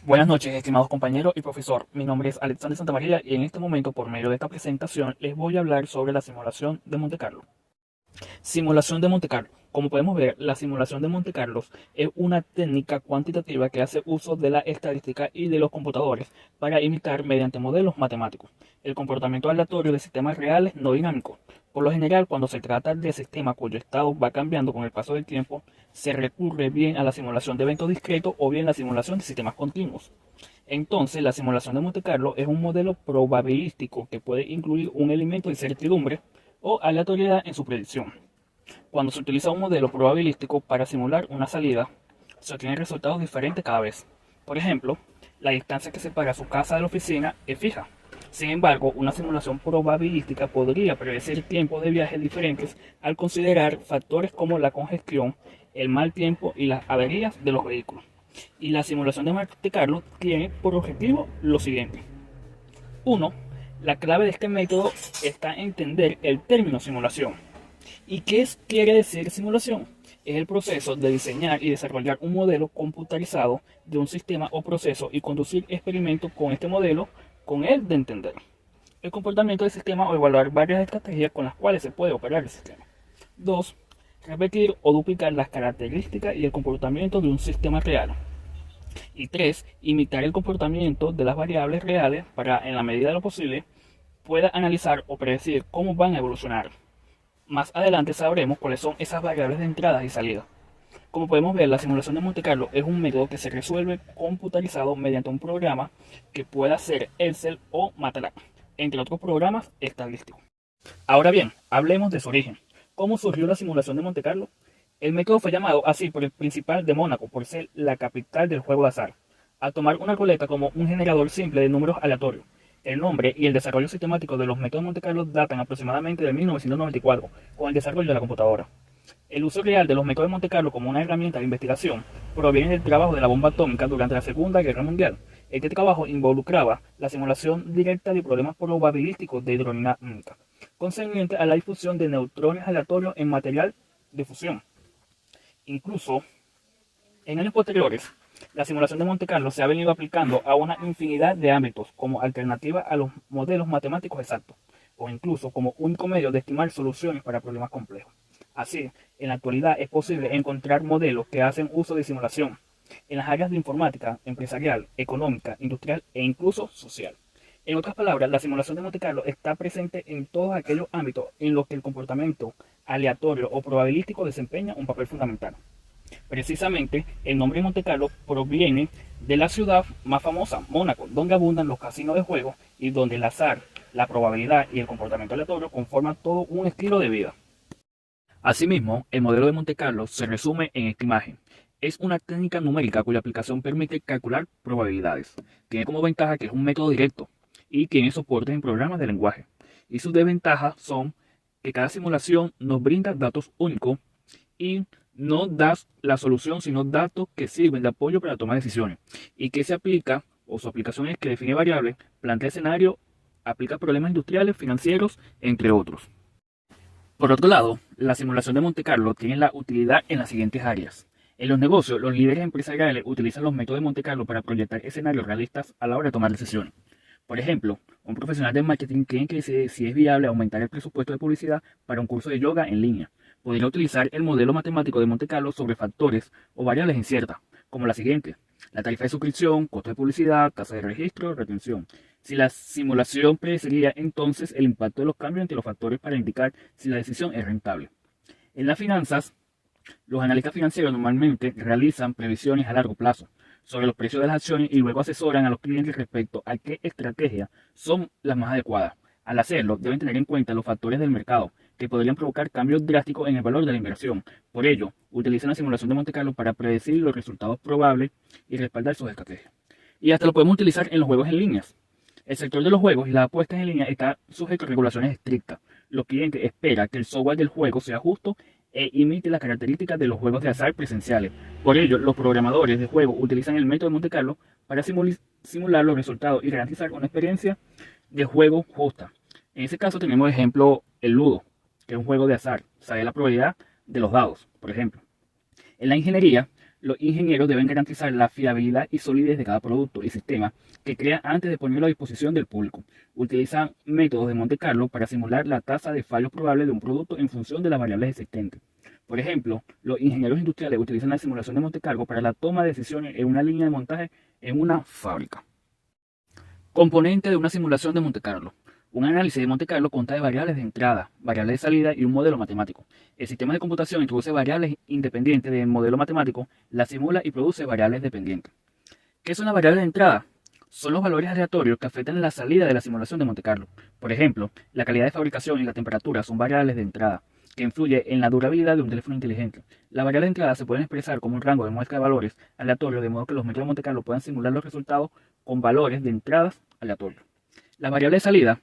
Buenas noches, estimados compañeros y profesor. Mi nombre es Alexander Santamaría y en este momento, por medio de esta presentación, les voy a hablar sobre la simulación de Monte Carlo. Simulación de Monte Carlo. Como podemos ver, la simulación de Monte Carlo es una técnica cuantitativa que hace uso de la estadística y de los computadores para imitar mediante modelos matemáticos el comportamiento aleatorio de sistemas reales no dinámicos. Por lo general, cuando se trata de sistemas cuyo estado va cambiando con el paso del tiempo, se recurre bien a la simulación de eventos discretos o bien la simulación de sistemas continuos. Entonces, la simulación de Monte Carlo es un modelo probabilístico que puede incluir un elemento de incertidumbre o aleatoriedad en su predicción. Cuando se utiliza un modelo probabilístico para simular una salida, se obtienen resultados diferentes cada vez. Por ejemplo, la distancia que separa su casa de la oficina es fija. Sin embargo, una simulación probabilística podría predecir tiempos de viaje diferentes al considerar factores como la congestión, el mal tiempo y las averías de los vehículos. Y la simulación de Monte Carlo tiene por objetivo lo siguiente. 1. La clave de este método está en entender el término simulación. ¿Y qué quiere decir simulación? Es el proceso de diseñar y desarrollar un modelo computarizado de un sistema o proceso y conducir experimentos con este modelo con el de entender el comportamiento del sistema o evaluar varias estrategias con las cuales se puede operar el sistema. 2. Repetir o duplicar las características y el comportamiento de un sistema real. Y 3. Imitar el comportamiento de las variables reales para, en la medida de lo posible, pueda analizar o predecir cómo van a evolucionar. Más adelante sabremos cuáles son esas variables de entrada y salida. Como podemos ver, la simulación de Monte Carlo es un método que se resuelve computarizado mediante un programa que pueda ser Excel o MATLAB, entre otros programas estadísticos. Ahora bien, hablemos de su origen. ¿Cómo surgió la simulación de Monte Carlo? El método fue llamado así por el principal de Mónaco, por ser la capital del juego de azar, al tomar una ruleta como un generador simple de números aleatorios. El nombre y el desarrollo sistemático de los métodos de Monte Carlo datan aproximadamente de 1994, con el desarrollo de la computadora. El uso real de los métodos de Monte Carlo como una herramienta de investigación proviene del trabajo de la bomba atómica durante la Segunda Guerra Mundial. Este trabajo involucraba la simulación directa de problemas probabilísticos de hidrodinámica, concerniente a la difusión de neutrones aleatorios en material de fusión. Incluso, en años posteriores, la simulación de Monte Carlo se ha venido aplicando a una infinidad de ámbitos como alternativa a los modelos matemáticos exactos, o incluso como único medio de estimar soluciones para problemas complejos. Así, en la actualidad es posible encontrar modelos que hacen uso de simulación en las áreas de informática, empresarial, económica, industrial e incluso social. En otras palabras, la simulación de Monte Carlo está presente en todos aquellos ámbitos en los que el comportamiento aleatorio o probabilístico desempeña un papel fundamental. Precisamente, el nombre Monte Carlo proviene de la ciudad más famosa, Mónaco, donde abundan los casinos de juego y donde el azar, la probabilidad y el comportamiento aleatorio conforman todo un estilo de vida. Asimismo, el modelo de Monte Carlo se resume en esta imagen. Es una técnica numérica cuya aplicación permite calcular probabilidades. Tiene como ventaja que es un método directo y tiene soporte en programas de lenguaje. Y sus desventajas son que cada simulación nos brinda datos únicos y no da la solución, sino datos que sirven de apoyo para tomar decisiones. Y que se aplica, o su aplicación es que define variables, plantea escenarios, aplica problemas industriales, financieros, entre otros. Por otro lado, la simulación de Monte Carlo tiene la utilidad en las siguientes áreas. En los negocios, los líderes empresariales utilizan los métodos de Monte Carlo para proyectar escenarios realistas a la hora de tomar decisiones. Por ejemplo, un profesional de marketing tiene que decidir si es viable aumentar el presupuesto de publicidad para un curso de yoga en línea. Podría utilizar el modelo matemático de Monte Carlo sobre factores o variables inciertas, como la siguiente: la tarifa de suscripción, costo de publicidad, tasa de registro, retención. Si la simulación predeciría entonces el impacto de los cambios entre los factores para indicar si la decisión es rentable. En las finanzas, los analistas financieros normalmente realizan previsiones a largo plazo sobre los precios de las acciones y luego asesoran a los clientes respecto a qué estrategias son las más adecuadas. Al hacerlo, deben tener en cuenta los factores del mercado que podrían provocar cambios drásticos en el valor de la inversión. Por ello, utilizan la simulación de Monte Carlo para predecir los resultados probables y respaldar sus estrategias. Y hasta lo podemos utilizar en los juegos en línea. El sector de los juegos y las apuestas en línea está sujeto a regulaciones estrictas. Los clientes esperan que el software del juego sea justo e imite las características de los juegos de azar presenciales. Por ello, los programadores de juegos utilizan el método de Monte Carlo para simular los resultados y garantizar una experiencia de juego justa. En ese caso tenemos ejemplo el Ludo, que es un juego de azar, sabe la probabilidad de los dados, por ejemplo. En la ingeniería, Los ingenieros deben garantizar la fiabilidad y solidez de cada producto y sistema que crean antes de ponerlo a disposición del público. Utilizan métodos de Monte Carlo para simular la tasa de fallos probables de un producto en función de las variables existentes. Por ejemplo, los ingenieros industriales utilizan la simulación de Monte Carlo para la toma de decisiones en una línea de montaje en una fábrica. Componente de una simulación de Monte Carlo. Un análisis de Monte Carlo consta de variables de entrada, variables de salida y un modelo matemático. El sistema de computación introduce variables independientes del modelo matemático, las simula y produce variables dependientes. ¿Qué son las variables de entrada? Son los valores aleatorios que afectan la salida de la simulación de Monte Carlo. Por ejemplo, la calidad de fabricación y la temperatura son variables de entrada, que influyen en la durabilidad de un teléfono inteligente. Las variables de entrada se pueden expresar como un rango de muestra de valores aleatorios, de modo que los métodos de Monte Carlo puedan simular los resultados con valores de entradas aleatorios. La variable de salida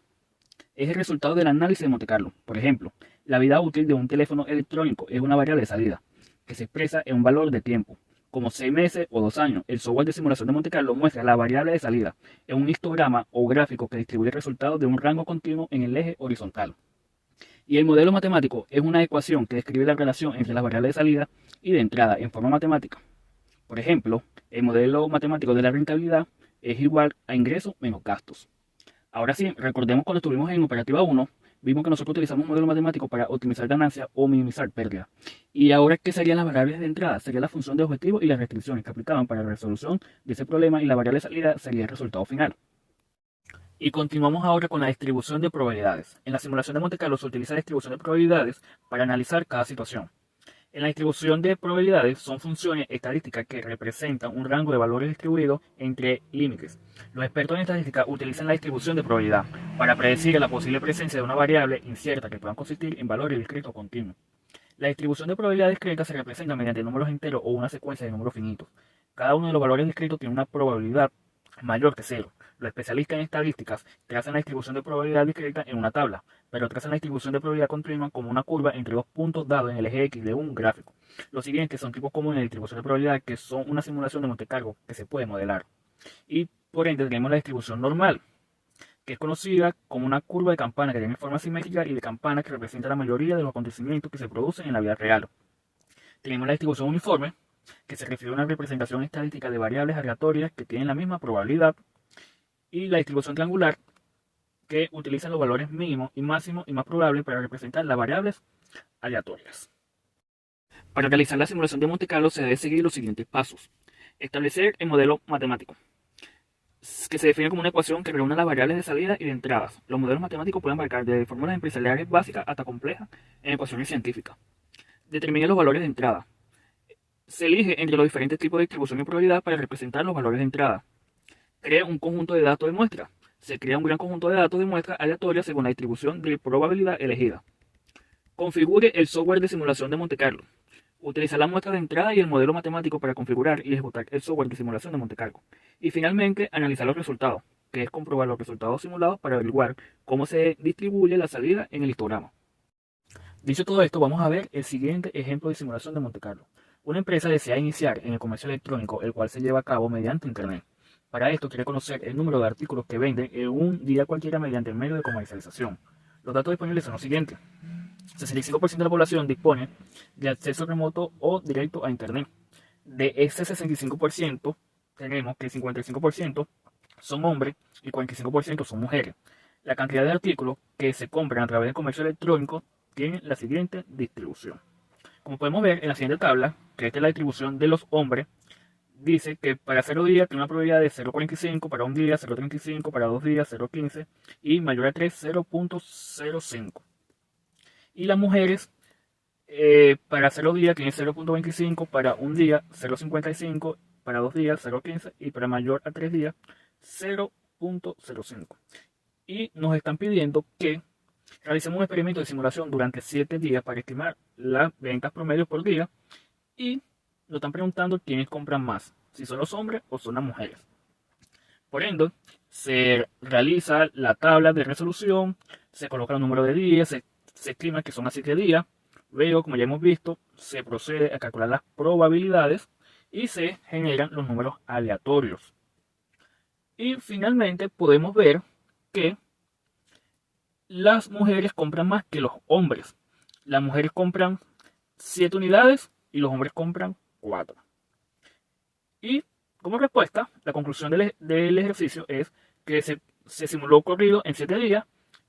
es el resultado del análisis de Monte Carlo. Por ejemplo, la vida útil de un teléfono electrónico es una variable de salida, que se expresa en un valor de tiempo, como 6 meses o 2 años. El software de simulación de Monte Carlo muestra la variable de salida en un histograma o gráfico que distribuye el resultado de un rango continuo en el eje horizontal. Y el modelo matemático es una ecuación que describe la relación entre las variables de salida y de entrada en forma matemática. Por ejemplo, el modelo matemático de la rentabilidad es igual a ingresos menos gastos. Ahora sí, recordemos cuando estuvimos en operativa 1, vimos que nosotros utilizamos un modelo matemático para optimizar ganancias o minimizar pérdidas. Y ahora, ¿qué serían las variables de entrada? Sería la función de objetivo y las restricciones que aplicaban para la resolución de ese problema, y la variable de salida sería el resultado final. Y continuamos ahora con la distribución de probabilidades. En la simulación de Monte Carlo se utiliza la distribución de probabilidades para analizar cada situación. En la distribución de probabilidades son funciones estadísticas que representan un rango de valores distribuidos entre límites. Los expertos en estadística utilizan la distribución de probabilidad para predecir la posible presencia de una variable incierta que puedan consistir en valores discretos continuos. La distribución de probabilidades discretas se representa mediante números enteros o una secuencia de números finitos. Cada uno de los valores discretos tiene una probabilidad mayor que cero. Los especialistas en estadísticas trazan la distribución de probabilidad discreta en una tabla, pero trazan la distribución de probabilidad continua como una curva entre dos puntos dados en el eje X de un gráfico. Los siguientes son tipos comunes de distribución de probabilidad que son una simulación de Monte Carlo que se puede modelar. Y por ende tenemos la distribución normal, que es conocida como una curva de campana que tiene forma simétrica y de campana que representa la mayoría de los acontecimientos que se producen en la vida real. Tenemos la distribución uniforme, que se refiere a una representación estadística de variables aleatorias que tienen la misma probabilidad, y la distribución triangular, que utiliza los valores mínimos y máximos y más probables para representar las variables aleatorias. Para realizar la simulación de Monte Carlo se debe seguir los siguientes pasos. Establecer el modelo matemático, que se define como una ecuación que reúne las variables de salida y de entradas. Los modelos matemáticos pueden abarcar desde fórmulas empresariales básicas hasta complejas en ecuaciones científicas. Determine los valores de entrada. Se elige entre los diferentes tipos de distribución y probabilidad para representar los valores de entrada. Crea un conjunto de datos de muestra. Se crea un gran conjunto de datos de muestra aleatorias según la distribución de probabilidad elegida. Configure el software de simulación de Monte Carlo. Utiliza la muestra de entrada y el modelo matemático para configurar y ejecutar el software de simulación de Monte Carlo. Y finalmente, analizar los resultados, que es comprobar los resultados simulados para averiguar cómo se distribuye la salida en el histograma. Dicho todo esto, vamos a ver el siguiente ejemplo de simulación de Monte Carlo. Una empresa desea iniciar en el comercio electrónico, el cual se lleva a cabo mediante Internet. Para esto quiere conocer el número de artículos que venden en un día cualquiera mediante el medio de comercialización. Los datos disponibles son los siguientes. 65% de la población dispone de acceso remoto o directo a Internet. De ese 65%, tenemos que el 55% son hombres y 45% son mujeres. La cantidad de artículos que se compran a través del comercio electrónico tiene la siguiente distribución. Como podemos ver en la siguiente tabla, que esta es la distribución de los hombres, dice que para 0 días tiene una probabilidad de 0,45, para un día 0,35, para 2 días 0,15 y mayor a 3 0,05. Y las mujeres para 0 días tiene 0,25, para un día 0,55, para 2 días 0,15 y para mayor a 3 días 0,05. Y nos están pidiendo que realicemos un experimento de simulación durante 7 días para estimar las ventas promedio por día, y nos están preguntando quiénes compran más, si son los hombres o son las mujeres. Por ende, se realiza la tabla de resolución, se coloca el número de días, se estima que son a 7 días. Luego, como ya hemos visto, se procede a calcular las probabilidades y se generan los números aleatorios. Y finalmente podemos ver que las mujeres compran más que los hombres. Las mujeres compran 7 unidades y los hombres compran 4. Y como respuesta, la conclusión del ejercicio es que se simuló corrido en 7 días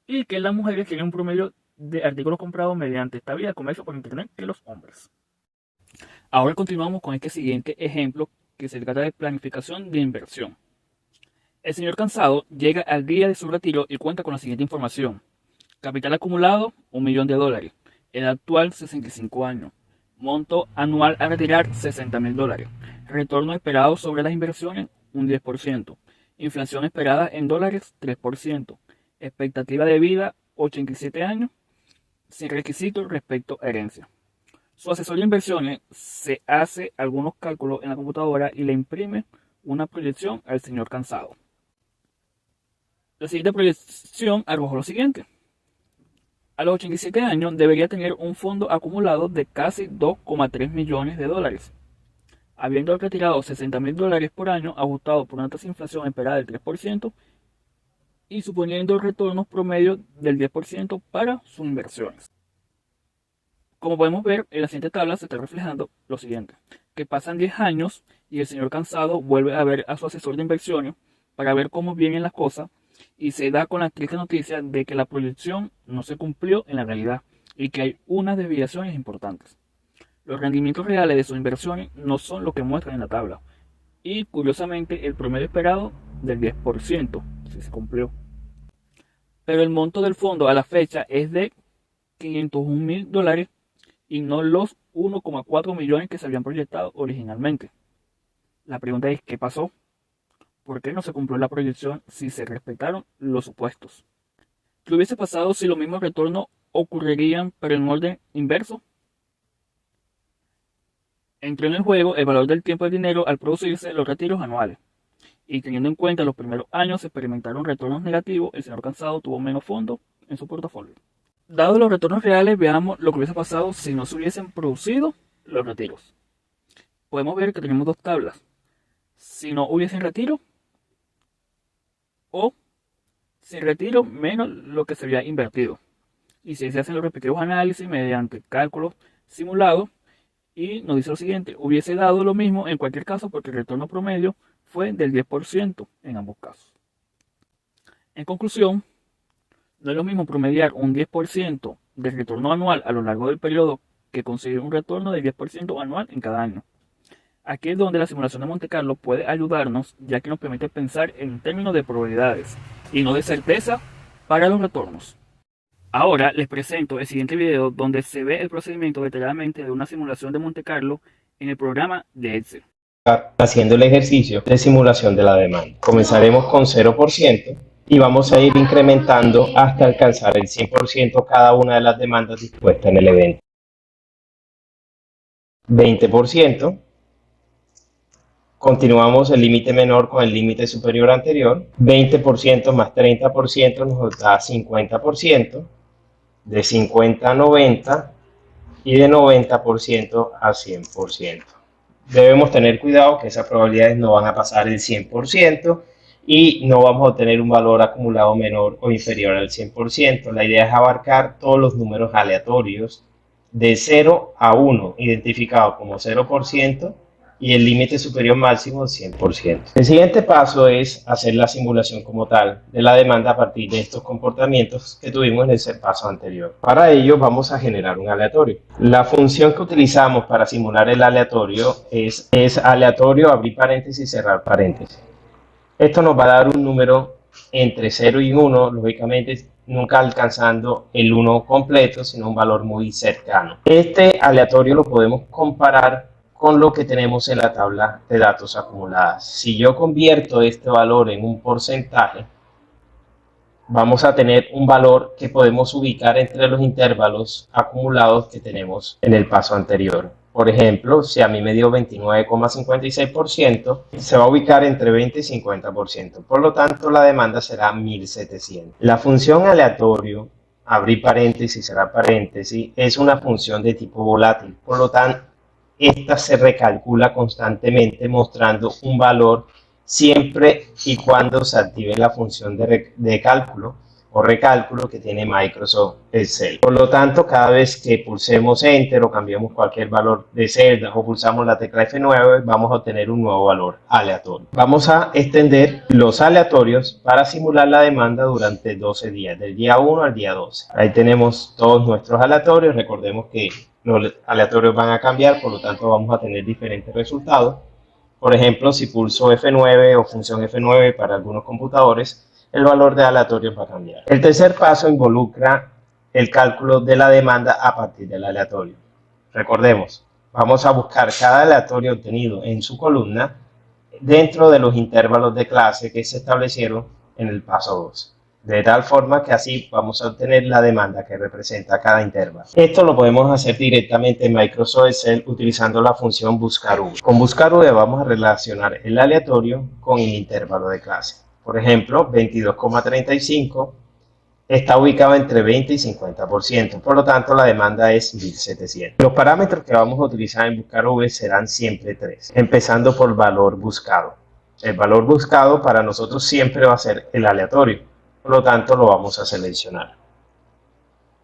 y que las mujeres tienen un promedio de artículos comprados mediante esta vía de comercio por internet que los hombres. Ahora continuamos con este siguiente ejemplo que se trata de planificación de inversión. El señor Cansado llega al día de su retiro y cuenta con la siguiente información. Capital acumulado, $1.000.000. Edad actual, 65 años. Monto anual a retirar, $60.000. Retorno esperado sobre las inversiones, un 10%. Inflación esperada en dólares, 3%. Expectativa de vida, 87 años. Sin requisitos respecto a herencia. Su asesor de inversiones se hace algunos cálculos en la computadora y le imprime una proyección al señor Cansado. La siguiente proyección arrojó lo siguiente. A los 87 años debería tener un fondo acumulado de casi $2,3 millones. Habiendo retirado $60.000 por año, ajustado por una tasa de inflación esperada del 3% y suponiendo retornos promedio del 10% para sus inversiones. Como podemos ver, en la siguiente tabla se está reflejando lo siguiente, que pasan 10 años y el señor Cansado vuelve a ver a su asesor de inversiones para ver cómo vienen las cosas y se da con la triste noticia de que la proyección no se cumplió en la realidad y que hay unas desviaciones importantes. Los rendimientos reales de sus inversiones no son lo que muestran en la tabla y curiosamente el promedio esperado del 10% sí se cumplió. Pero el monto del fondo a la fecha es de $501.000 y no los 1,4 millones que se habían proyectado originalmente. La pregunta es, ¿qué pasó? ¿Por qué no se cumplió la proyección si se respetaron los supuestos? ¿Qué hubiese pasado si los mismos retornos ocurrirían pero en orden inverso? Entró en el juego el valor del tiempo del dinero al producirse los retiros anuales. Y teniendo en cuenta los primeros años se experimentaron retornos negativos, el señor Cansado tuvo menos fondos en su portafolio. Dados los retornos reales, veamos lo que hubiese pasado si no se hubiesen producido los retiros. Podemos ver que tenemos dos tablas. Si no hubiesen retiro o sin retiro menos lo que se había invertido. Y si se hacen los respectivos análisis mediante cálculos simulados y nos dice lo siguiente, hubiese dado lo mismo en cualquier caso porque el retorno promedio fue del 10% en ambos casos. En conclusión, no es lo mismo promediar un 10% de retorno anual a lo largo del periodo que conseguir un retorno del 10% anual en cada año. Aquí es donde la simulación de Monte Carlo puede ayudarnos, ya que nos permite pensar en términos de probabilidades y no de certeza para los retornos. Ahora les presento el siguiente video donde se ve el procedimiento detalladamente de una simulación de Monte Carlo en el programa de Excel. Haciendo el ejercicio de simulación de la demanda. Comenzaremos con 0% y vamos a ir incrementando hasta alcanzar el 100% cada una de las demandas dispuestas en el evento. 20%. Continuamos el límite menor con el límite superior anterior. 20% más 30% nos da 50%. De 50 a 90 y de 90% a 100%. Debemos tener cuidado que esas probabilidades no van a pasar el 100% y no vamos a obtener un valor acumulado menor o inferior al 100%. La idea es abarcar todos los números aleatorios de 0 a 1, identificados como 0%, y el límite superior máximo 100%. El siguiente paso es hacer la simulación como tal de la demanda a partir de estos comportamientos que tuvimos en ese paso anterior. Para ello vamos a generar un aleatorio. La función que utilizamos para simular el aleatorio es aleatorio, abrir paréntesis, cerrar paréntesis. Esto nos va a dar un número entre 0 y 1, lógicamente nunca alcanzando el 1 completo, sino un valor muy cercano. Este aleatorio lo podemos comparar con lo que tenemos en la tabla de datos acumuladas. Si yo convierto este valor en un porcentaje, vamos a tener un valor que podemos ubicar entre los intervalos acumulados que tenemos en el paso anterior. Por ejemplo, si a mí me dio 29,56%, se va a ubicar entre 20 y 50%. Por lo tanto, la demanda será 1.700. La función aleatorio, abrir paréntesis, cerrar paréntesis, es una función de tipo volátil. Por lo tanto, esta se recalcula constantemente mostrando un valor siempre y cuando se active la función de cálculo o recálculo que tiene Microsoft Excel. Por lo tanto, cada vez que pulsemos Enter o cambiemos cualquier valor de celda o pulsamos la tecla F9, vamos a obtener un nuevo valor aleatorio. Vamos a extender los aleatorios para simular la demanda durante 12 días, del día 1 al día 12. Ahí tenemos todos nuestros aleatorios. Recordemos que los aleatorios van a cambiar, por lo tanto vamos a tener diferentes resultados. Por ejemplo, si pulso F9 o función F9 para algunos computadores, el valor de aleatorios va a cambiar. El tercer paso involucra el cálculo de la demanda a partir del aleatorio. Recordemos, vamos a buscar cada aleatorio obtenido en su columna dentro de los intervalos de clase que se establecieron en el paso 2. De tal forma que así vamos a obtener la demanda que representa cada intervalo. Esto lo podemos hacer directamente en Microsoft Excel utilizando la función buscar-v. Con buscar-v vamos a relacionar el aleatorio con el intervalo de clase. Por ejemplo, 22,35 está ubicado entre 20 y 50%, por lo tanto la demanda es 1700. Los parámetros que vamos a utilizar en buscar-v serán siempre tres, empezando por valor buscado. El valor buscado para nosotros siempre va a ser el aleatorio, por lo tanto lo vamos a seleccionar.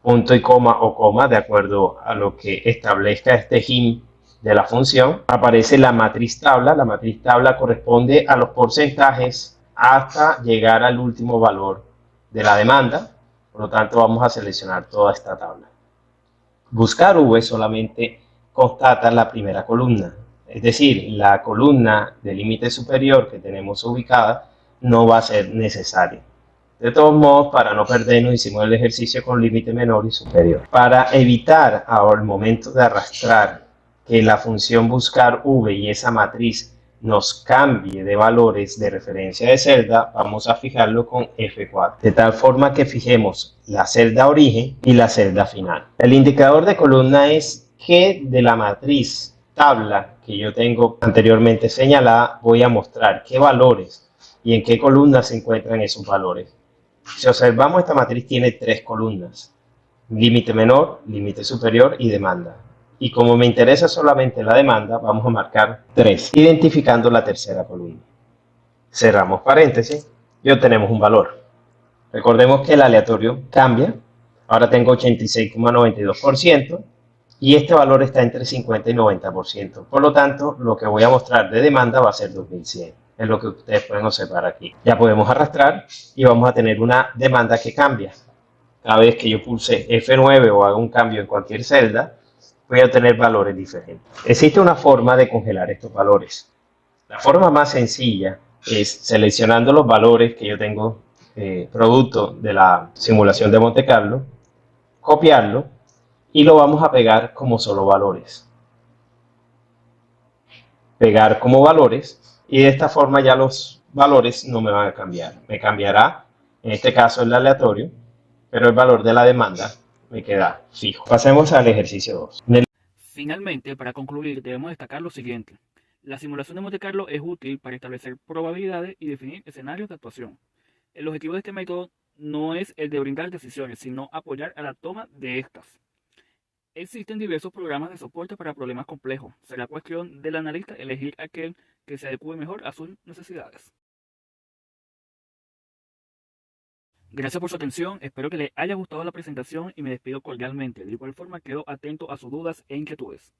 Punto y coma o coma, de acuerdo a lo que establezca este hint de la función. Aparece la matriz tabla. La matriz tabla corresponde a los porcentajes hasta llegar al último valor de la demanda. Por lo tanto, vamos a seleccionar toda esta tabla. Buscar-v solamente constata la primera columna. Es decir, la columna de límite superior que tenemos ubicada no va a ser necesaria. De todos modos, para no perdernos, hicimos el ejercicio con límite menor y superior. Para evitar ahora el momento de arrastrar que la función buscar-v y esa matriz nos cambie de valores de referencia de celda, vamos a fijarlo con F4, de tal forma que fijemos la celda origen y la celda final. El indicador de columna es que de la matriz tabla que yo tengo anteriormente señalada, voy a mostrar qué valores y en qué columnas se encuentran esos valores. Si observamos, esta matriz tiene tres columnas: límite menor, límite superior y demanda. Y como me interesa solamente la demanda, vamos a marcar 3, identificando la tercera columna. Cerramos paréntesis y obtenemos un valor. Recordemos que el aleatorio cambia. Ahora tengo 86,92% y este valor está entre 50 y 90%. Por lo tanto, lo que voy a mostrar de demanda va a ser 2100. Es lo que ustedes pueden observar aquí. Ya podemos arrastrar y vamos a tener una demanda que cambia. Cada vez que yo pulse F9 o haga un cambio en cualquier celda, voy a obtener valores diferentes. Existe una forma de congelar estos valores. La forma más sencilla es seleccionando los valores que yo tengo producto de la simulación de Monte Carlo, copiarlo y lo vamos a pegar como solo valores. Pegar como valores y de esta forma ya los valores no me van a cambiar. Me cambiará, en este caso el aleatorio, pero el valor de la demanda me queda fijo. Pasemos al ejercicio 2. Finalmente, para concluir, debemos destacar lo siguiente. La simulación de Monte Carlo es útil para establecer probabilidades y definir escenarios de actuación. El objetivo de este método no es el de brindar decisiones, sino apoyar a la toma de estas. Existen diversos programas de soporte para problemas complejos. Será cuestión del analista elegir aquel que se adecue mejor a sus necesidades. Gracias por su atención, espero que les haya gustado la presentación y me despido cordialmente. De igual forma, quedo atento a sus dudas e inquietudes.